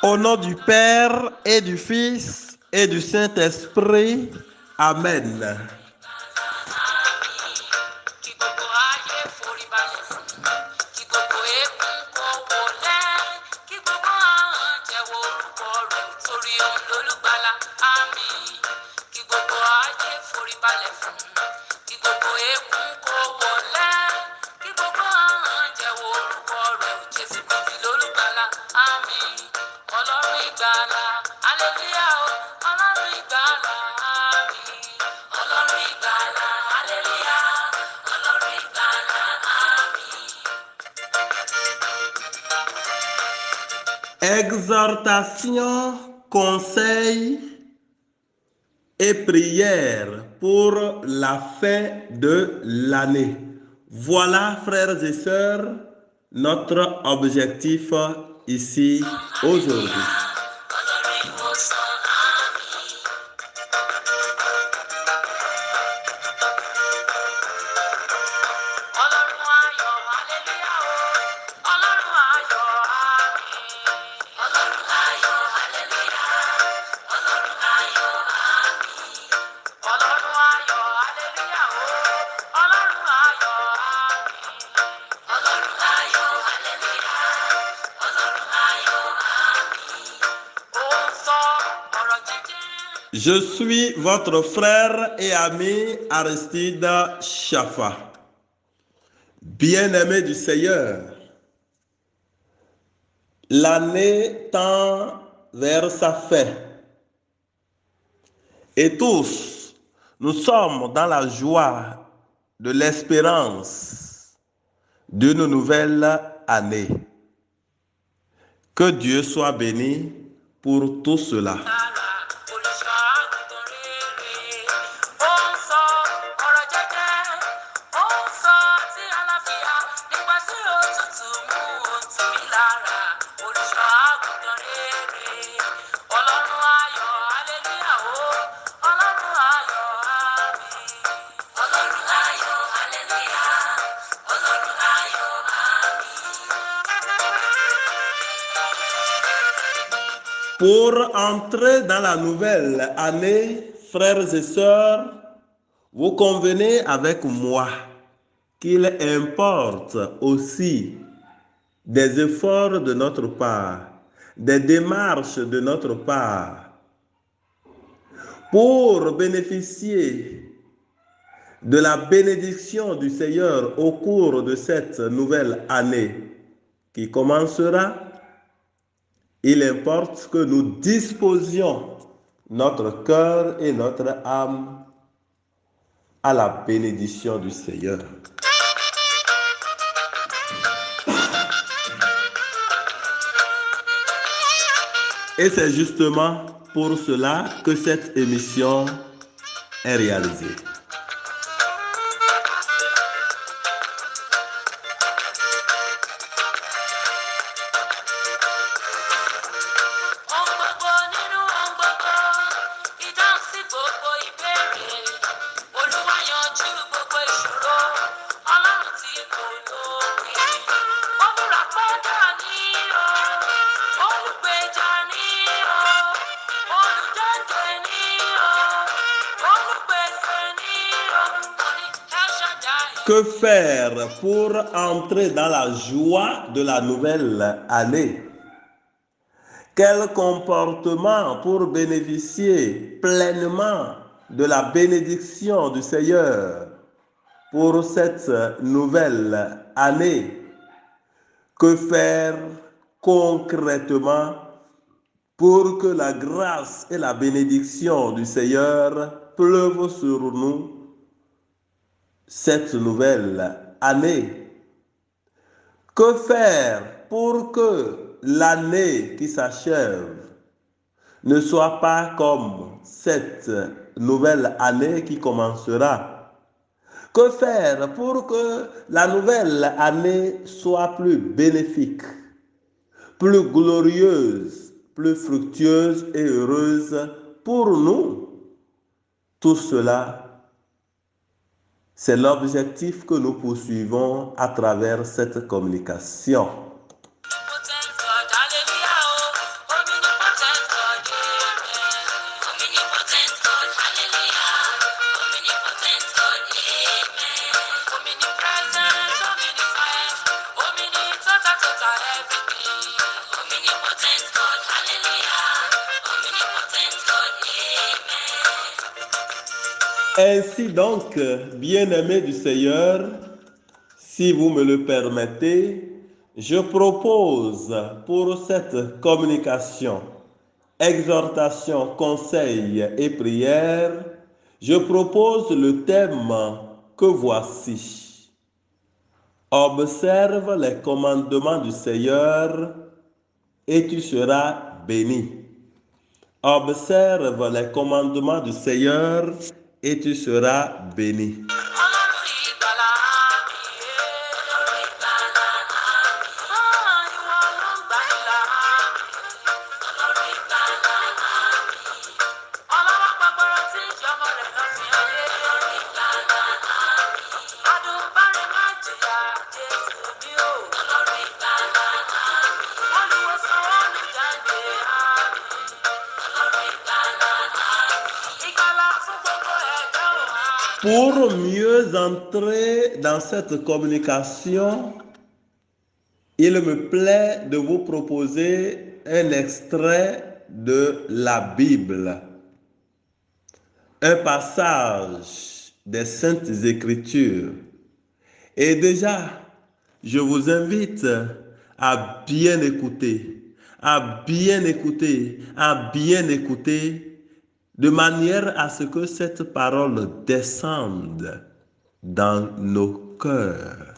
Au nom du Père et du Fils et du Saint-Esprit. Amen. Exhortation, conseil et prière pour la fin de l'année. Voilà, frères et sœurs, notre objectif ici aujourd'hui. Je suis votre frère et ami Aristide Chafa. Bien-aimé du Seigneur, l'année tend vers sa fin. Et tous, nous sommes dans la joie de l'espérance d'une nouvelle année. Que Dieu soit béni pour tout cela. Pour entrer dans la nouvelle année, frères et sœurs, vous convenez avec moi qu'il importe aussi des efforts de notre part, des démarches de notre part, pour bénéficier de la bénédiction du Seigneur au cours de cette nouvelle année qui commencera. Il importe que nous disposions notre cœur et notre âme à la bénédiction du Seigneur. Et c'est justement pour cela que cette émission est réalisée. Que faire pour entrer dans la joie de la nouvelle année? Quel comportement pour bénéficier pleinement de la bénédiction du Seigneur pour cette nouvelle année? Que faire concrètement pour que la grâce et la bénédiction du Seigneur pleuvent sur nous cette nouvelle année? Que faire pour que l'année qui s'achève ne soit pas comme cette nouvelle année qui commencera? Que faire pour que la nouvelle année soit plus bénéfique, plus glorieuse, plus fructueuse et heureuse pour nous? Tout cela, c'est l'objectif que nous poursuivons à travers cette communication. Ainsi donc, bien-aimés du Seigneur, si vous me le permettez, je propose pour cette communication, exhortation, conseil et prière, je propose le thème que voici. Observe les commandements du Seigneur et tu seras béni. Observe les commandements du Seigneur et tu seras béni. Pour mieux entrer dans cette communication, il me plaît de vous proposer un extrait de la Bible, un passage des Saintes Écritures. Et déjà, je vous invite à bien écouter, à bien écouter, à bien écouter, de manière à ce que cette parole descende dans nos cœurs.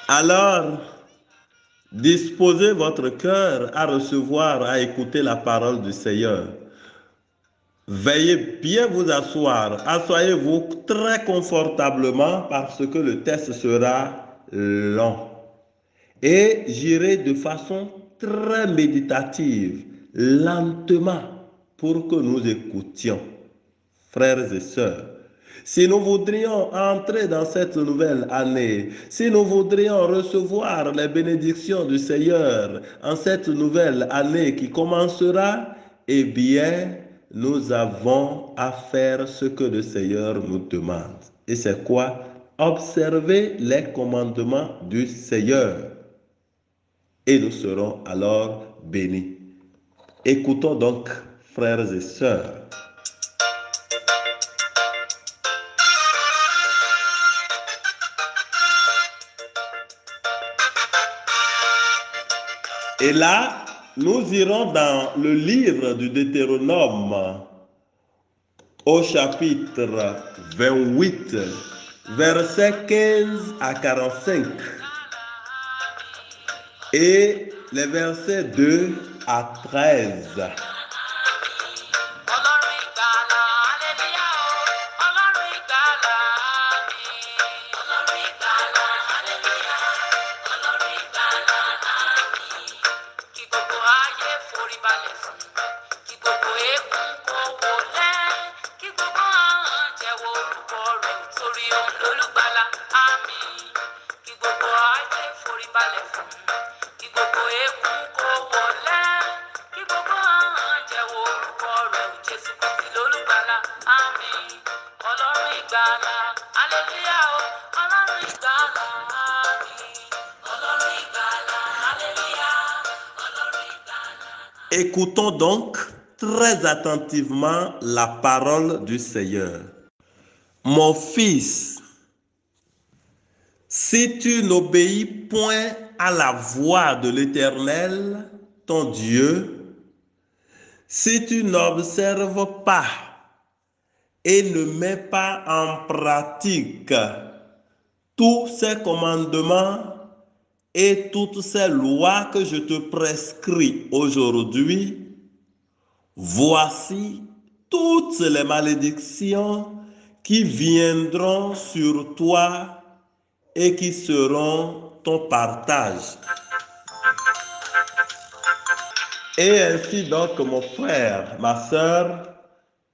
Alors, disposez votre cœur à recevoir, à écouter la parole du Seigneur. Veuillez bien vous asseoir. Asseyez-vous très confortablement parce que le test sera long. Et j'irai de façon très méditative, lentement, pour que nous écoutions. Frères et sœurs, si nous voudrions entrer dans cette nouvelle année, si nous voudrions recevoir les bénédictions du Seigneur en cette nouvelle année qui commencera, eh bien, nous avons à faire ce que le Seigneur nous demande. Et c'est quoi? Observer les commandements du Seigneur. Et nous serons alors bénis. Écoutons donc, frères et sœurs. Et là, nous irons dans le livre du Deutéronome au chapitre 28, versets 15 à 45 et les versets 2 à 13. Écoutons donc très attentivement la parole du Seigneur. Mon fils, si tu n'obéis point à la voix de l'Éternel, ton Dieu, si tu n'observes pas et ne mets pas en pratique tous ces commandements et toutes ces lois que je te prescris aujourd'hui, voici toutes les malédictions qui viendront sur toi et qui seront ton partage. Et ainsi donc, mon frère, ma sœur,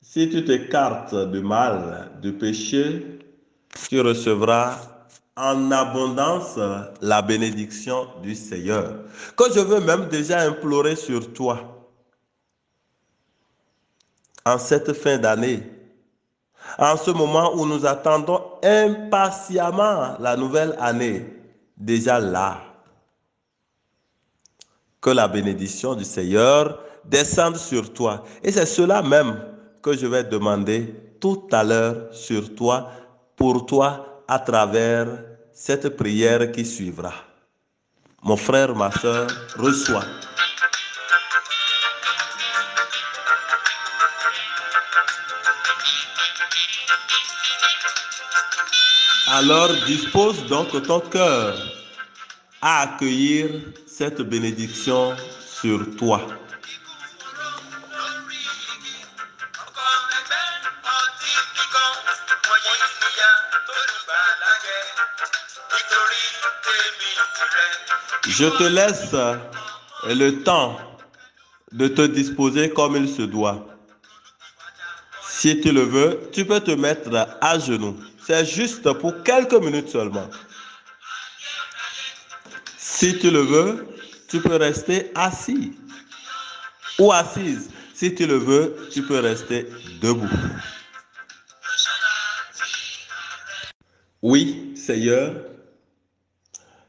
si tu t'écartes du mal, du péché, tu recevras en abondance la bénédiction du Seigneur, que je veux même déjà implorer sur toi en cette fin d'année, en ce moment où nous attendons impatiemment la nouvelle année, déjà là, que la bénédiction du Seigneur descende sur toi. Et c'est cela même que je vais demander tout à l'heure sur toi, pour toi, à travers cette prière qui suivra. Mon frère, ma soeur, reçois. Alors dispose donc ton cœur à accueillir cette bénédiction sur toi. Je te laisse le temps de te disposer comme il se doit. Si tu le veux, tu peux te mettre à genoux. C'est juste pour quelques minutes seulement. Si tu le veux, tu peux rester assis ou assise. Si tu le veux, tu peux rester debout. Oui, Seigneur.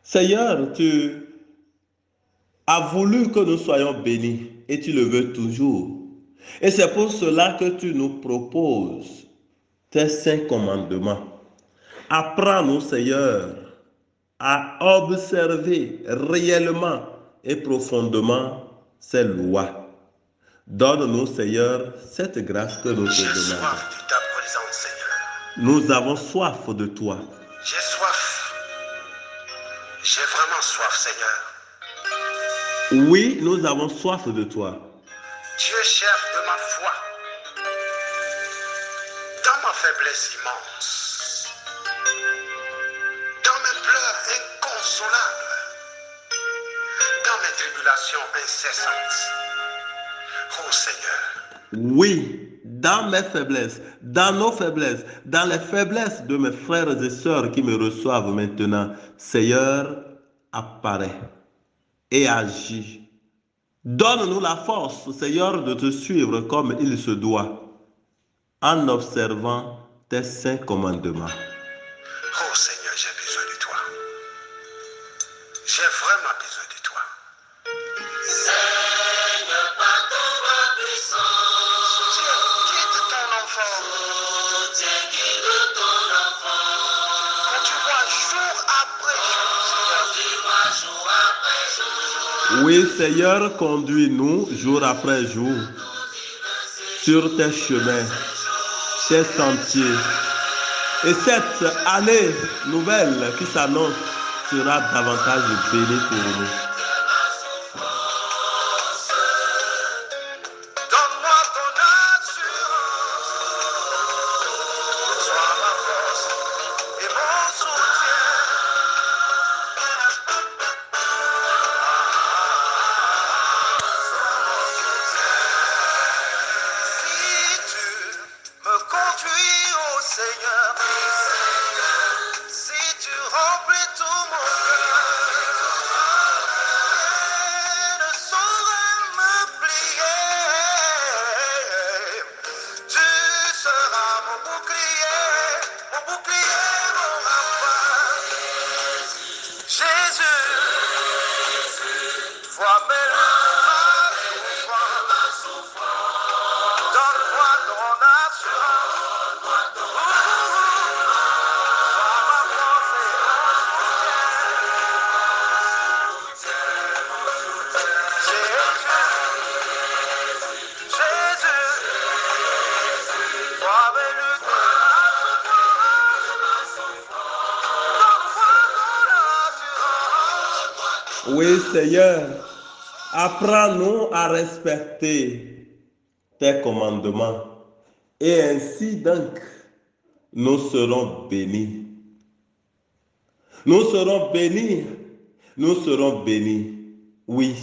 Seigneur, tu as voulu que nous soyons bénis et tu le veux toujours. Et c'est pour cela que tu nous proposes tes 5 commandements. Apprends-nous, Seigneur, à observer réellement et profondément ces lois. Donne-nous, Seigneur, cette grâce que nous te demandons. J'ai soif de ta présence, Seigneur. Nous avons soif de toi. J'ai soif. J'ai vraiment soif, Seigneur. Oui, nous avons soif de toi. Tu es chef de ma foi. Dans ma faiblesse immense, dans mes pleurs inconsolables, dans mes tribulations incessantes. Oh Seigneur. Oui, dans mes faiblesses, dans nos faiblesses, dans les faiblesses de mes frères et sœurs qui me reçoivent maintenant, Seigneur, apparaît et agit. Donne-nous la force, Seigneur, de te suivre comme il se doit, en observant tes 5 commandements. Oh Seigneur, j'ai besoin de toi. J'ai vraiment besoin de toi. Seigneur, par ton puissance, guide ton enfant. Guide ton enfant. Quand tu vois jour après jour, oui, Seigneur, conduis-nous jour après jour sur tes chemins, tes sentiers. Et cette année nouvelle qui s'annonce sera davantage bénie pour nous. donne-moi ton assurance. Sois ma force et mon soutien. Si tu me conduis au Seigneur, si tu remplis tout mon cœur, rien ne saurait me plier. Tu seras mon bouclier, mon rempart. Jésus, vois mes larmes, ma souffrance. Donne-moi ton assurance. Sois ma force et mon soutien. Jésus, vois mes luttes, ma souffrance. Donne-moi ton assurance. Oui, Seigneur, apprends-nous à respecter tes commandements. Et ainsi donc, nous serons bénis. Nous serons bénis. Nous serons bénis. Oui,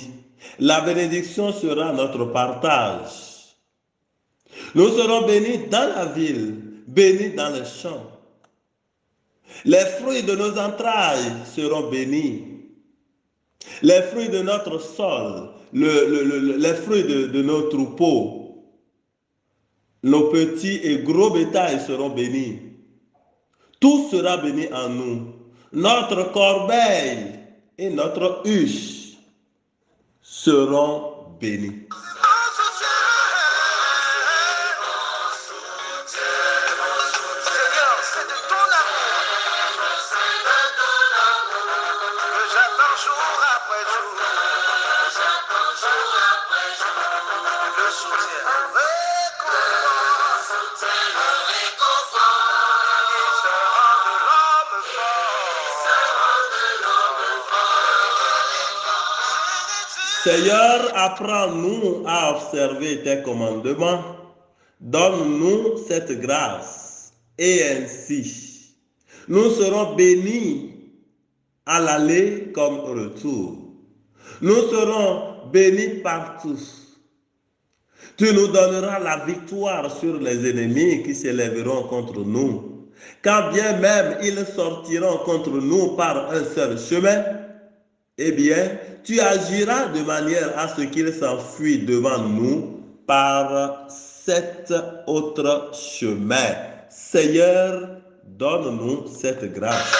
la bénédiction sera notre partage. Nous serons bénis dans la ville, bénis dans les champs. Les fruits de nos entrailles seront bénis. Les fruits de notre sol, les fruits de nos troupeaux, nos petits et gros bétails seront bénis. Tout sera béni en nous. Notre corbeille et notre huche seront bénis. Seigneur, c'est de ton amour que j'attends jour après jour. Le soutien, le réconfort, qui sera de l'homme fort. Seigneur, apprends-nous à observer tes commandements. Donne-nous cette grâce. Et ainsi, nous serons bénis à l'aller comme au retour. Nous serons bénis partout. Tu nous donneras la victoire sur les ennemis qui s'élèveront contre nous. Quand bien même ils sortiront contre nous par un seul chemin, eh bien, tu agiras de manière à ce qu'ils s'enfuient devant nous par cet autre chemin. Seigneur, donne-nous cette grâce.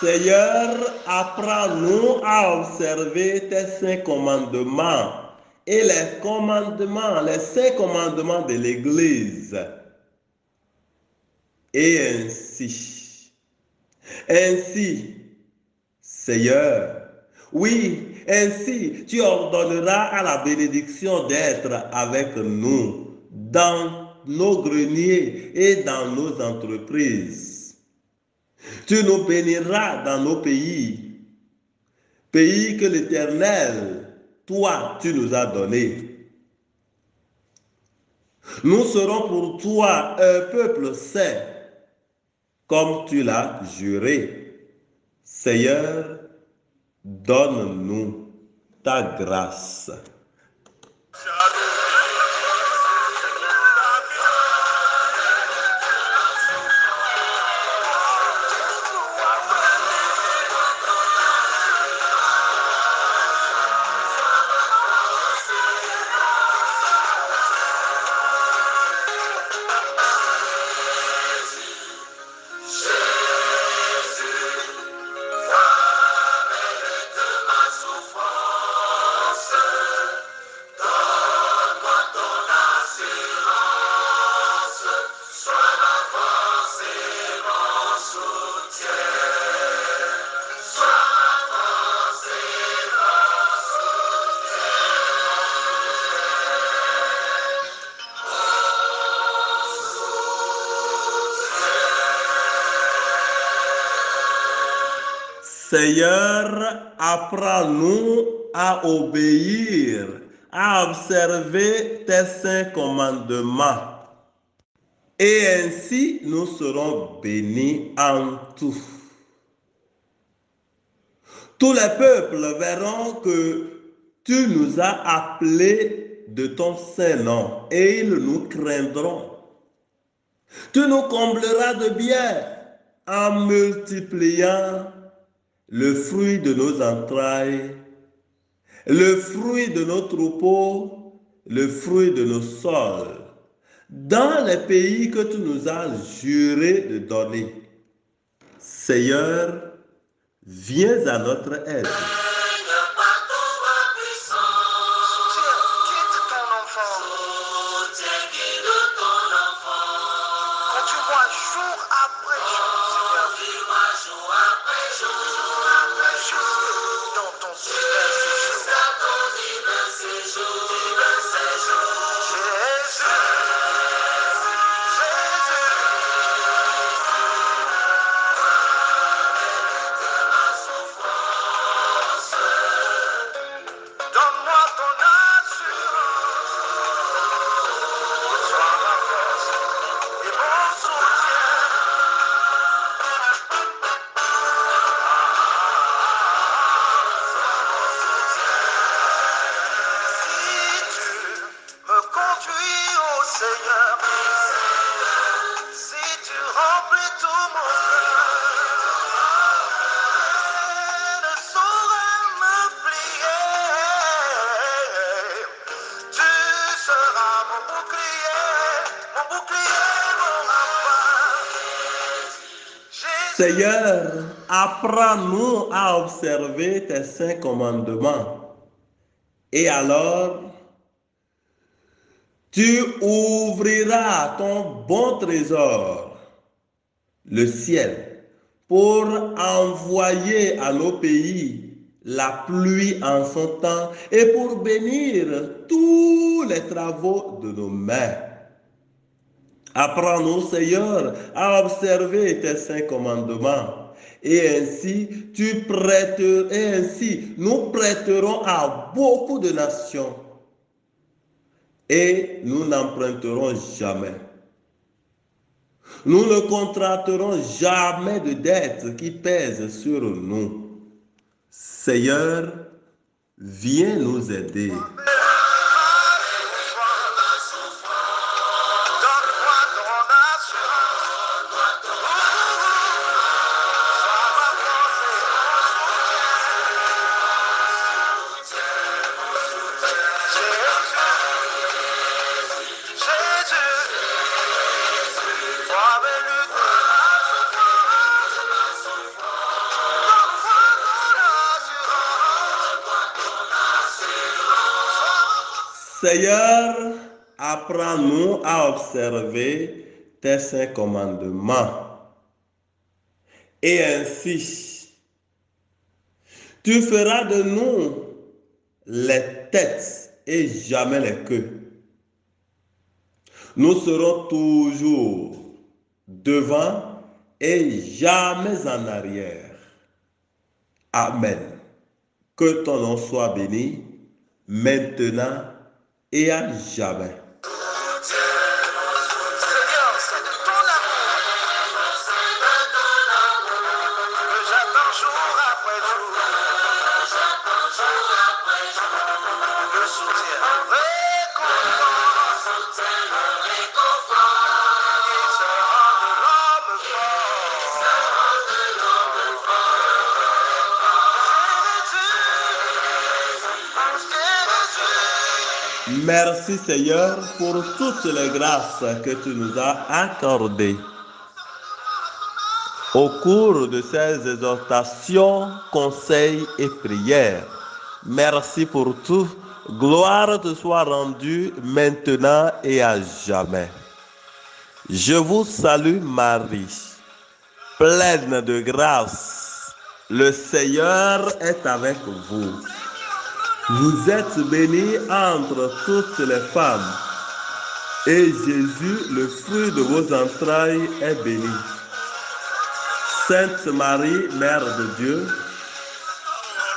Seigneur, apprends-nous à observer tes saints commandements et les saints commandements de l'Église. Et ainsi, Seigneur, oui, ainsi tu ordonneras à la bénédiction d'être avec nous dans nos greniers et dans nos entreprises. Tu nous béniras dans nos pays que l'Éternel, toi, tu nous as donnés. Nous serons pour toi un peuple saint, comme tu l'as juré. Seigneur, donne-nous ta grâce. Seigneur, apprends-nous à obéir, à observer tes saints commandements. Et ainsi, nous serons bénis en tout. Tous les peuples verront que tu nous as appelés de ton saint nom et ils nous craindront. Tu nous combleras de bien en multipliant le fruit de nos entrailles, le fruit de nos troupeaux, le fruit de nos sols, dans les pays que tu nous as juré de donner. Seigneur, viens à notre aide. Donne-moi ton assurance, sois ma force et mon soutien. Si tu me conduis au Seigneur, si tu remplis tout mon cœur, ne saurais me plier. Tu seras mon bouclier, mon rempart. Jésus, Seigneur, apprends-nous à observer tes saints commandements. Et alors, tu ouvriras ton bon trésor, le ciel, pour envoyer à nos pays la pluie en son temps et pour bénir tous les travaux de nos mains. Apprends-nous, Seigneur, à observer tes saints commandements. Et ainsi, nous prêterons à beaucoup de nations et nous n'emprunterons jamais. Nous ne contracterons jamais de dettes qui pèsent sur nous. Seigneur, viens nous aider. donne-moi ton assurance, sois ma force et mon soutien. Jésus, toi béni de ma souffrance, donne-moi ton assurance. Seigneur, apprends-nous à observer tes saints commandements. Et ainsi, tu feras de nous les têtes et jamais les queues. Nous serons toujours devant et jamais en arrière. Amen. Que ton nom soit béni, maintenant et à jamais. Seigneur, c'est de ton amour que j'attends jour après jour. Le soutien, réconfort, qui sera de l'homme fort. Jésus, Merci Seigneur pour toutes les grâces que tu nous as accordées. Au cours de ces exhortations, conseils et prières, merci pour tout. Gloire te soit rendue maintenant et à jamais. Je vous salue Marie, pleine de grâce. Le Seigneur est avec vous. Vous êtes bénie entre toutes les femmes, et Jésus, le fruit de vos entrailles, est béni. Sainte Marie, Mère de Dieu,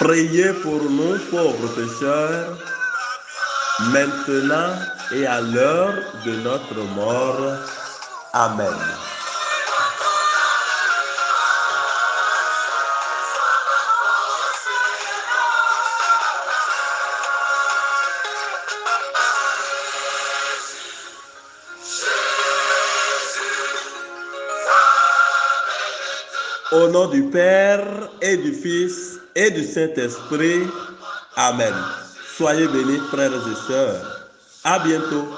priez pour nous pauvres pécheurs, maintenant et à l'heure de notre mort. Amen. Au nom du Père et du Fils et du Saint-Esprit. Amen. Soyez bénis, frères et sœurs. À bientôt.